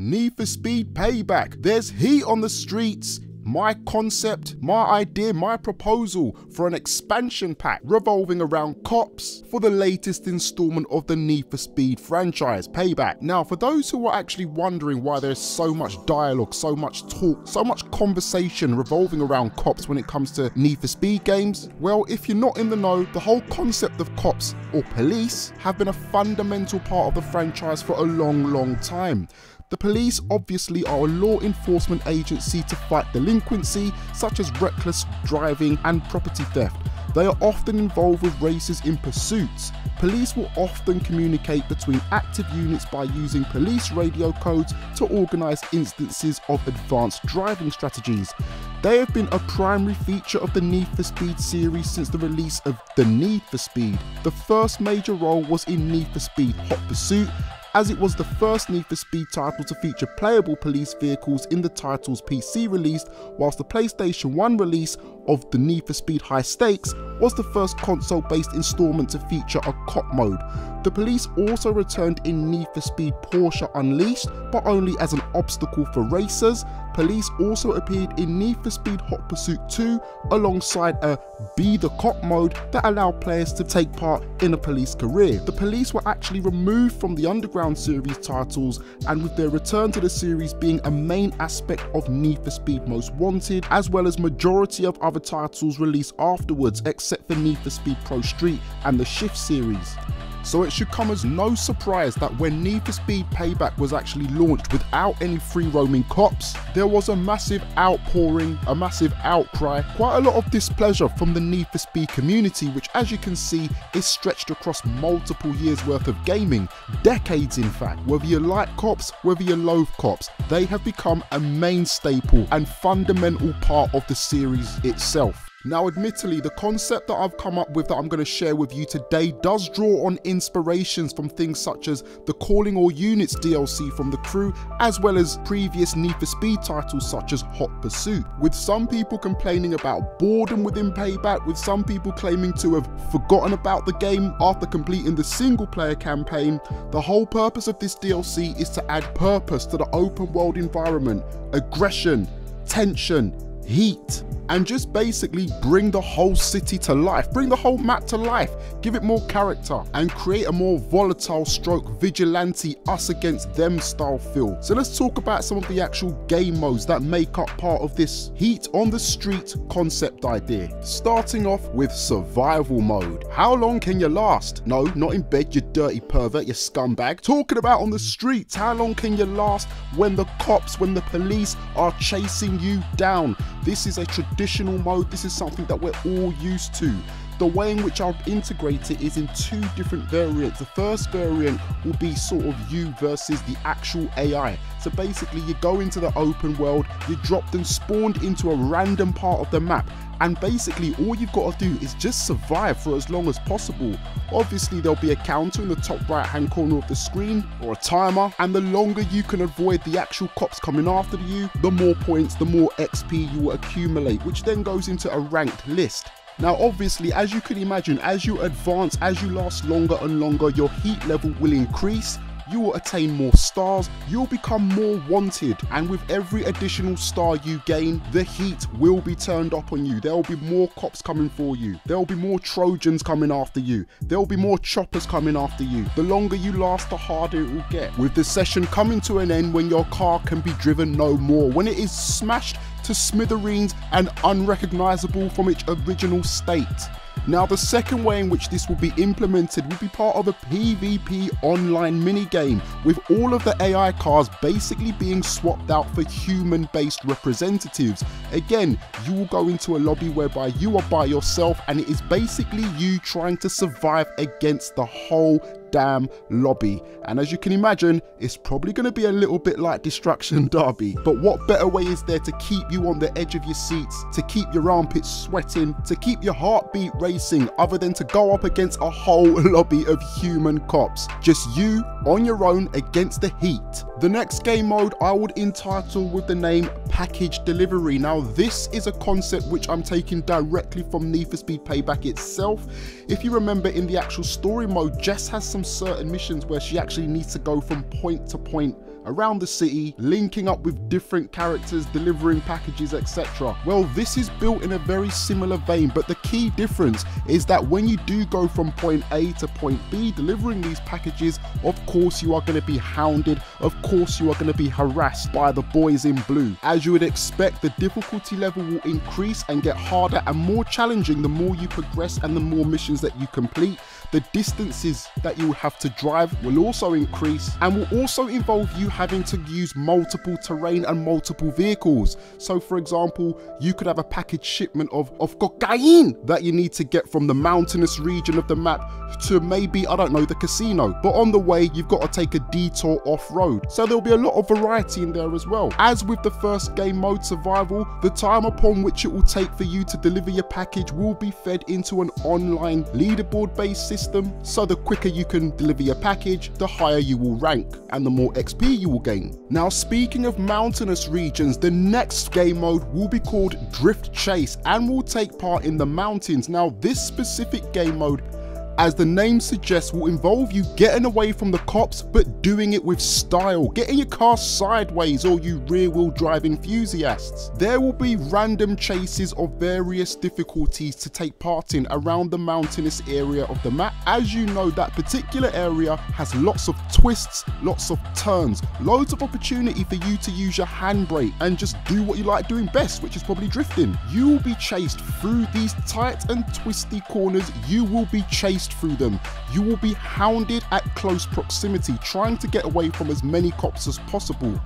Need for Speed Payback. There's heat on the streets. My concept, my idea, my proposal for an expansion pack revolving around cops for the latest installment of the Need for Speed franchise, Payback. Now, for those who are actually wondering why there's so much dialogue, so much talk, so much conversation revolving around cops when it comes to Need for Speed games, well, if you're not in the know, the whole concept of cops or police have been a fundamental part of the franchise for a long time. The police obviously are a law enforcement agency to fight delinquency such as reckless driving and property theft. They are often involved with races in pursuits. Police will often communicate between active units by using police radio codes to organise instances of advanced driving strategies. They have been a primary feature of the Need for Speed series since the release of The Need for Speed. The first major role was in Need for Speed Hot Pursuit, as it was the first Need for Speed title to feature playable police vehicles in the title's PC release, whilst the PlayStation 1 release of the Need for Speed High Stakes was the first console-based installment to feature a cop mode. The police also returned in Need for Speed Porsche Unleashed, but only as an obstacle for racers. Police also appeared in Need for Speed Hot Pursuit 2 alongside a Be the Cop mode that allowed players to take part in a police career. The police were actually removed from the Underground series titles, and with their return to the series being a main aspect of Need for Speed Most Wanted, as well as majority of other titles released afterwards except for Need for Speed Pro Street and the Shift series. So it should come as no surprise that when Need for Speed Payback was actually launched without any free roaming cops, there was a massive outpouring, a massive outcry, quite a lot of displeasure from the Need for Speed community, which as you can see is stretched across multiple years worth of gaming, decades in fact. Whether you like cops, whether you loathe cops, they have become a main staple and fundamental part of the series itself. Now admittedly, the concept that I've come up with that I'm going to share with you today does draw on inspirations from things such as the Calling All Units DLC from The Crew, as well as previous Need for Speed titles such as Hot Pursuit, with some people complaining about boredom within Payback, with some people claiming to have forgotten about the game after completing the single player campaign. The whole purpose of this DLC is to add purpose to the open world environment, aggression, tension, heat, and just basically bring the whole city to life, bring the whole map to life, give it more character and create a more volatile stroke vigilante us against them style feel. So let's talk about some of the actual game modes that make up part of this heat on the street concept idea. Starting off with survival mode. How long can you last? No, not in bed, you dirty pervert, you scumbag. Talking about on the streets, how long can you last when the cops, when the police are chasing you down? This is a traditional mode. This is something that we're all used to. The way in which I'll integrate it is in two different variants. The first variant will be sort of you versus the actual AI. So basically you go into the open world, you're dropped and spawned into a random part of the map, and basically all you've got to do is just survive for as long as possible. Obviously there'll be a counter in the top right hand corner of the screen, or a timer, and the longer you can avoid the actual cops coming after you, the more points, the more XP you will accumulate, which then goes into a ranked list. Now obviously, as you can imagine, as you advance, as you last longer and longer, your heat level will increase, you will attain more stars, you'll become more wanted, and with every additional star you gain, the heat will be turned up on you. There will be more cops coming for you, there will be more Trojans coming after you, there will be more choppers coming after you. The longer you last, the harder it will get, with the session coming to an end when your car can be driven no more, when it is smashed to smithereens and unrecognizable from its original state. Now the second way in which this will be implemented will be part of a PvP online minigame, with all of the AI cars basically being swapped out for human-based representatives. Again, you will go into a lobby whereby you are by yourself, and it is basically you trying to survive against the whole damn lobby. And as you can imagine, it's probably going to be a little bit like Destruction Derby. But what better way is there to keep you on the edge of your seats, to keep your armpits sweating, to keep your heartbeat racing, other than to go up against a whole lobby of human cops? Just you on your own against the heat. The next game mode I would entitle with the name Package Delivery. Now this is a concept which I'm taking directly from Need for Speed Payback itself. If you remember, in the actual story mode, Jess has some certain missions where she actually needs to go from point to point around the city, linking up with different characters, delivering packages, etc. Well, this is built in a very similar vein, but the key difference is that when you do go from point A to point B, delivering these packages, of course you are going to be hounded, of course you are going to be harassed by the boys in blue. As you would expect, the difficulty level will increase and get harder and more challenging the more you progress and the more missions that you complete. The distances that you will have to drive will also increase and will also involve you having to use multiple terrain and multiple vehicles. So for example, you could have a package shipment of cocaine that you need to get from the mountainous region of the map to maybe, I don't know, the casino. But on the way, you've got to take a detour off-road. So there'll be a lot of variety in there as well. As with the first game mode, survival, the time upon which it will take for you to deliver your package will be fed into an online leaderboard-based system. So the quicker you can deliver your package, the higher you will rank and the more XP you will gain. Now, speaking of mountainous regions, the next game mode will be called Drift Chase and will take part in the mountains. Now, this specific game mode, as the name suggests, will involve you getting away from the cops, but doing it with style, getting your car sideways, all you rear-wheel drive enthusiasts. There will be random chases of various difficulties to take part in around the mountainous area of the map. As you know, that particular area has lots of twists, lots of turns, loads of opportunity for you to use your handbrake and just do what you like doing best, which is probably drifting. You will be chased through these tight and twisty corners. You will be chased through them. You will be hounded at close proximity, trying to get away from as many cops as possible.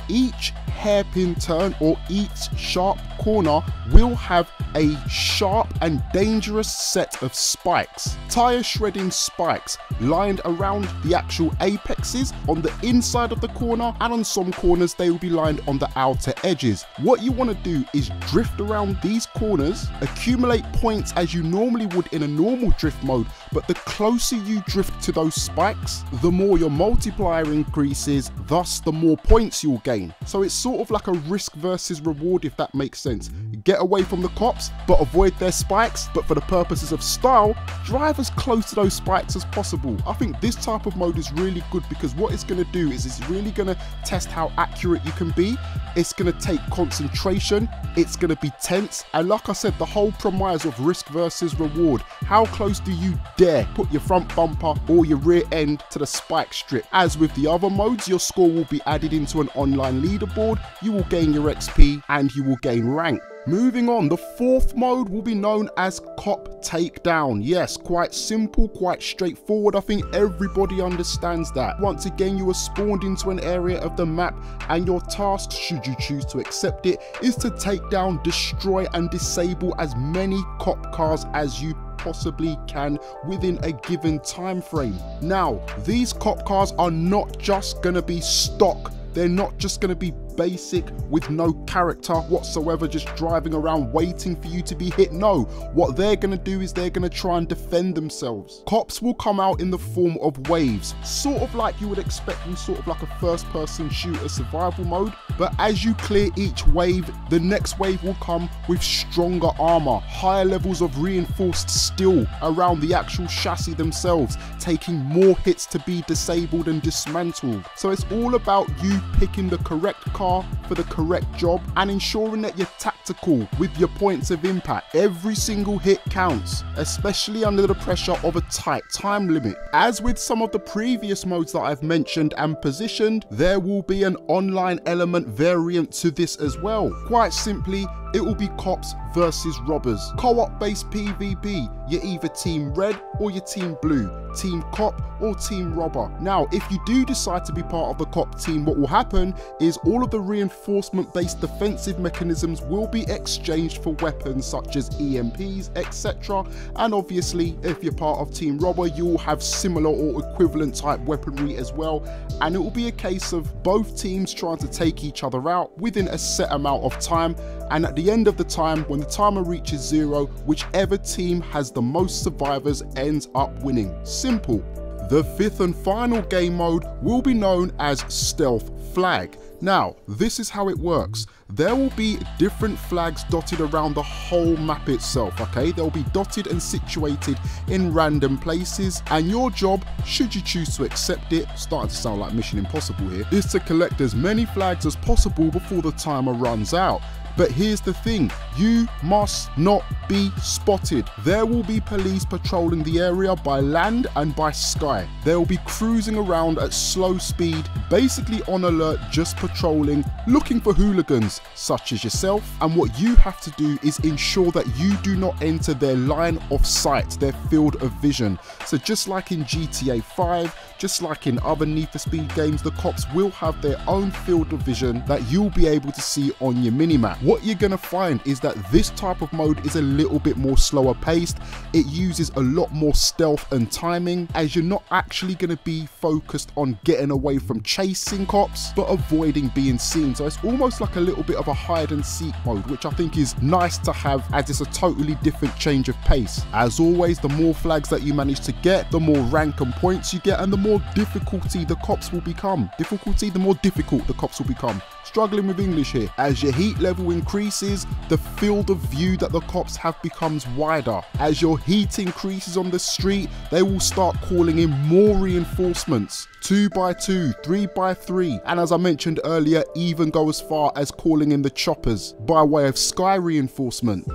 Each hairpin turn or each sharp corner will have a sharp and dangerous set of spikes, tire shredding spikes lined around the actual apexes on the inside of the corner, and on some corners they will be lined on the outer edges. What you want to do is drift around these corners, accumulate points as you normally would in a normal drift mode, but the closer you drift to those spikes, the more your multiplier increases, thus the more points you'll gain. So it's sort of like a risk versus reward, if that makes sense. Get away from the cops, but avoid their spikes, but for the purposes of style, drive as close to those spikes as possible. I think this type of mode is really good because what it's going to do is it's really going to test how accurate you can be. It's going to take concentration, it's going to be tense, and like I said, the whole premise of risk versus reward. How close do you dare put your front bumper or your rear end to the spike strip? As with the other modes, your score will be added into an online leaderboard, you will gain your XP and you will gain rank. Moving on, the fourth mode will be known as Cop Takedown. Yes, quite simple, quite straightforward. I think everybody understands that. Once again, you are spawned into an area of the map and your task, should you choose to accept it, is to take down, destroy and disable as many cop cars as you possibly can within a given time frame. Now, these cop cars are not just going to be stock. They're not just going to be basic with no character whatsoever, just driving around waiting for you to be hit. No, what they're going to do is they're going to try and defend themselves. Cops will come out in the form of waves, sort of like you would expect in sort of like a first-person shooter survival mode. But as you clear each wave, the next wave will come with stronger armor, higher levels of reinforced steel around the actual chassis themselves, taking more hits to be disabled and dismantled. So it's all about you picking the correct car for the correct job and ensuring that you're tactical with your points of impact. Every single hit counts, especially under the pressure of a tight time limit. As with some of the previous modes that I've mentioned and positioned, there will be an online element variant to this as well. Quite simply, it will be cops versus robbers. Co-op based PvP. You're either team red or you're team blue, team cop or team robber. Now, if you do decide to be part of the cop team, what will happen is all of the reinforcement based defensive mechanisms will be exchanged for weapons such as EMPs, etc. And obviously, if you're part of team robber, you will have similar or equivalent type weaponry as well. And it will be a case of both teams trying to take each other out within a set amount of time. And at the end of the time, when the timer reaches 0, whichever team has the most survivors ends up winning. Simple. The fifth and final game mode will be known as Stealth Flag. Now, this is how it works. There will be different flags dotted around the whole map itself, okay? They'll be dotted and situated in random places, and your job, should you choose to accept it, starting to sound like Mission Impossible here, is to collect as many flags as possible before the timer runs out. But here's the thing, you must not be spotted. There will be police patrolling the area by land and by sky. They'll be cruising around at slow speed, basically on alert, just patrolling, looking for hooligans such as yourself. And what you have to do is ensure that you do not enter their line of sight, their field of vision. So just like in GTA 5, just like in other Need for Speed games, the cops will have their own field of vision that you'll be able to see on your minimap. What you're going to find is that this type of mode is a little bit more slower paced. It uses a lot more stealth and timing, as you're not actually going to be focused on getting away from chasing cops, but avoiding being seen. So it's almost like a little bit of a hide and seek mode, which I think is nice to have, as it's a totally different change of pace. As always, the more flags that you manage to get, the more rank and points you get, and the more difficulty the cops will become. The more difficult the cops will become. Struggling with English here. As your heat level increases, the field of view that the cops have becomes wider. As your heat increases on the street, they will start calling in more reinforcements. 2x2, 3x3, and as I mentioned earlier, even go as far as calling in the choppers by way of sky reinforcement.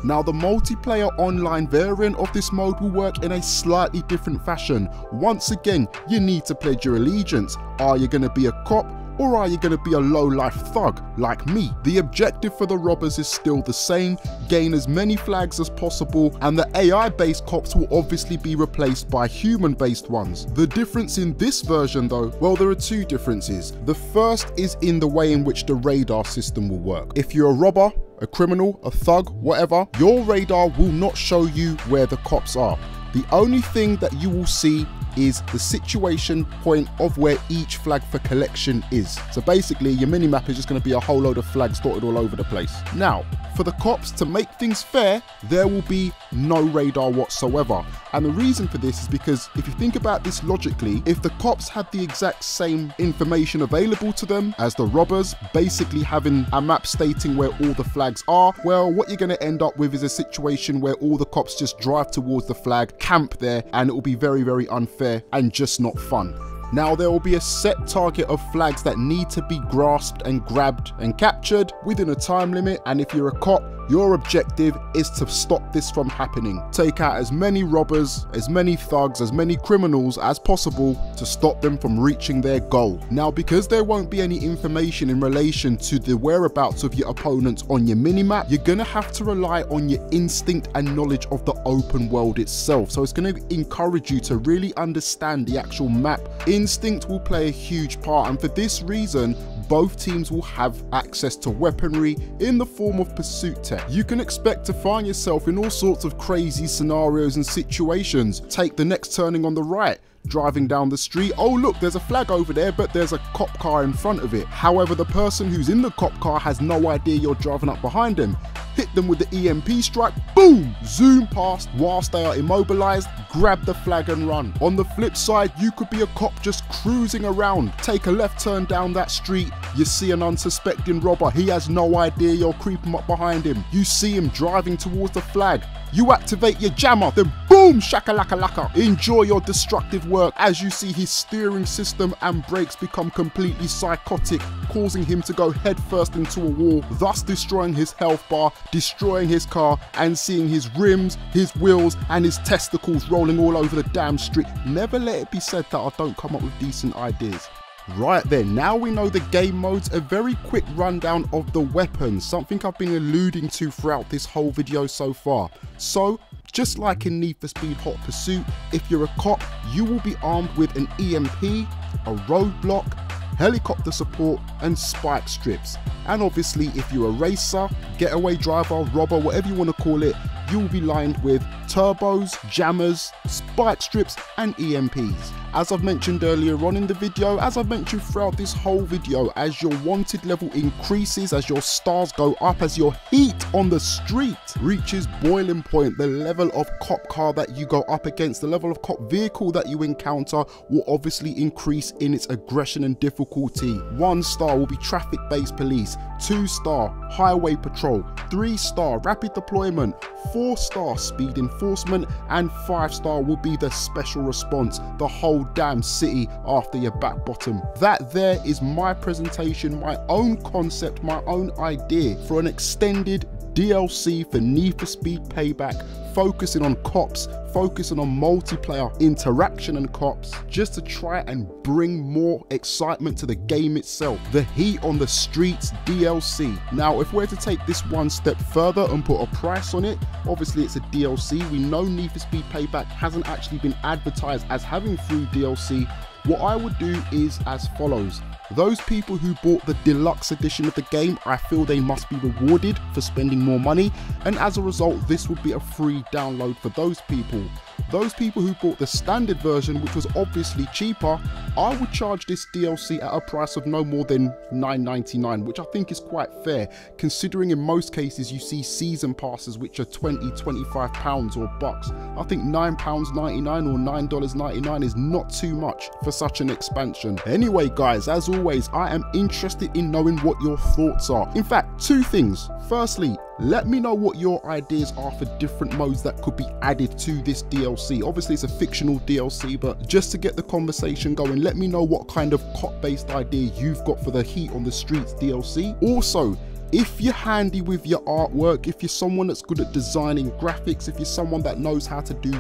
Now, the multiplayer online variant of this mode will work in a slightly different fashion. Once again, you need to pledge your allegiance. Are you going to be a cop, or are you going to be a low-life thug like me? The objective for the robbers is still the same: gain as many flags as possible, and the AI-based cops will obviously be replaced by human-based ones. The difference in this version though, well, there are two differences. The first is in the way in which the radar system will work. If you're a robber, a criminal, a thug, whatever, your radar will not show you where the cops are. The only thing that you will see is the situation point of where each flag for collection is. So basically your minimap is just going to be a whole load of flags dotted all over the place. Now, for the cops, to make things fair, there will be no radar whatsoever. And the reason for this is because if you think about this logically, if the cops had the exact same information available to them as the robbers, basically having a map stating where all the flags are, well, what you're going to end up with is a situation where all the cops just drive towards the flag, camp there, and it will be very, very unfair and just not fun. Now, there will be a set target of flags that need to be grasped and grabbed and captured within a time limit, and if you're a cop, your objective is to stop this from happening. Take out as many robbers, as many thugs, as many criminals as possible to stop them from reaching their goal. Now, because there won't be any information in relation to the whereabouts of your opponents on your minimap, you're gonna have to rely on your instinct and knowledge of the open world itself. So it's gonna encourage you to really understand the actual map. Instinct will play a huge part, and for this reason, both teams will have access to weaponry in the form of pursuit tech. You can expect to find yourself in all sorts of crazy scenarios and situations. Take the next turning on the right. Driving down the street, oh look, there's a flag over there, but there's a cop car in front of it. However, the person who's in the cop car has no idea you're driving up behind him. Hit them with the EMP strike, boom, zoom past whilst they are immobilized, grab the flag and run. On the flip side, you could be a cop just cruising around, take a left turn down that street, you see an unsuspecting robber, he has no idea you're creeping up behind him. You see him driving towards the flag, you activate your jammer, then boom, shakalaka-laka. Enjoy your destructive work as you see his steering system and brakes become completely psychotic, causing him to go headfirst into a wall, thus destroying his health bar, destroying his car, and seeing his rims, his wheels, and his testicles rolling all over the damn street. Never let it be said that I don't come up with decent ideas. Right then, now we know the game modes, a very quick rundown of the weapons, something I've been alluding to throughout this whole video so far. So, just like in Need for Speed Hot Pursuit, if you're a cop, you will be armed with an EMP, a roadblock, helicopter support, and spike strips. And obviously, if you're a racer, getaway driver, robber, whatever you want to call it, you will be lined with turbos, jammers, spike strips, and EMPs. As I've mentioned earlier on in the video, as I've mentioned throughout this whole video, as your wanted level increases, as your stars go up, as your heat on the street reaches boiling point, the level of cop car that you go up against, the level of cop vehicle that you encounter will obviously increase in its aggression and difficulty. 1 star will be traffic-based police, 2-star highway patrol, 3-star rapid deployment, 4-star speed enforcement, and 5-star will be the special response, the whole damn city after your back bottom. That there is my presentation, my own concept, my own idea for an extended DLC for Need for Speed Payback, focusing on cops, focusing on multiplayer interaction and cops, just to try and bring more excitement to the game itself. The Heat on the Streets DLC. Now, if we're to take this one step further and put a price on it, obviously it's a DLC. We know Need for Speed Payback hasn't actually been advertised as having free DLC. What I would do is as follows. Those people who bought the deluxe edition of the game, I feel they must be rewarded for spending more money, and as a result this would be a free download for those people. Those people who bought the standard version, which was obviously cheaper, I would charge this DLC at a price of no more than $9.99, which I think is quite fair, considering in most cases you see season passes which are £20–25 or bucks. I think £9.99 or $9.99 is not too much for such an expansion. Anyway guys, as always, I am interested in knowing what your thoughts are. In fact, 2 things. Firstly, let me know what your ideas are for different modes that could be added to this DLC. Obviously it's a fictional DLC, but just to get the conversation going, let me know what kind of cop-based idea you've got for the Heat on the Streets DLC. Also, if you're handy with your artwork, if you're someone that's good at designing graphics, if you're someone that knows how to do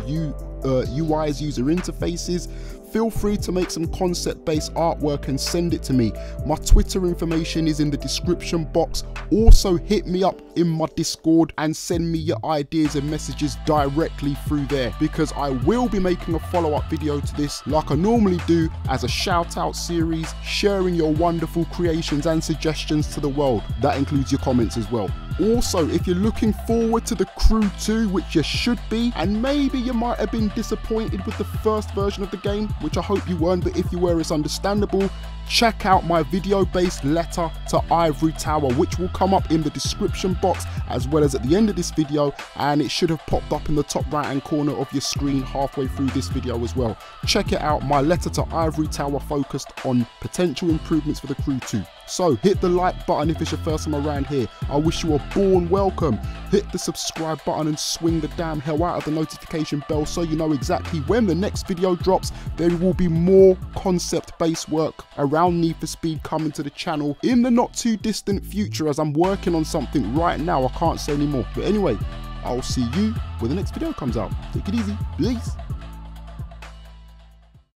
UIs, user interfaces, feel free to make some concept-based artwork and send it to me. My Twitter information is in the description box. Also hit me up in my Discord and send me your ideas and messages directly through there, because I will be making a follow-up video to this like I normally do as a shout-out series, sharing your wonderful creations and suggestions to the world. That includes your comments as well. Also, if you're looking forward to the Crew 2, which you should be, and maybe you might have been disappointed with the first version of the game, which I hope you weren't, but if you were, it's understandable, check out my video-based letter to Ivory Tower, which will come up in the description box as well as at the end of this video, and it should have popped up in the top right hand corner of your screen halfway through this video as well. Check it out, my letter to Ivory Tower focused on potential improvements for the Crew 2. So hit the like button if it's your first time around here. I wish you a born welcome. Hit the subscribe button and swing the damn hell out of the notification bell so you know exactly when the next video drops. There will be more concept-based work around Need for Speed coming to the channel in the not too distant future, as I'm working on something right now. I can't say anymore. But anyway, I'll see you when the next video comes out. Take it easy. Peace.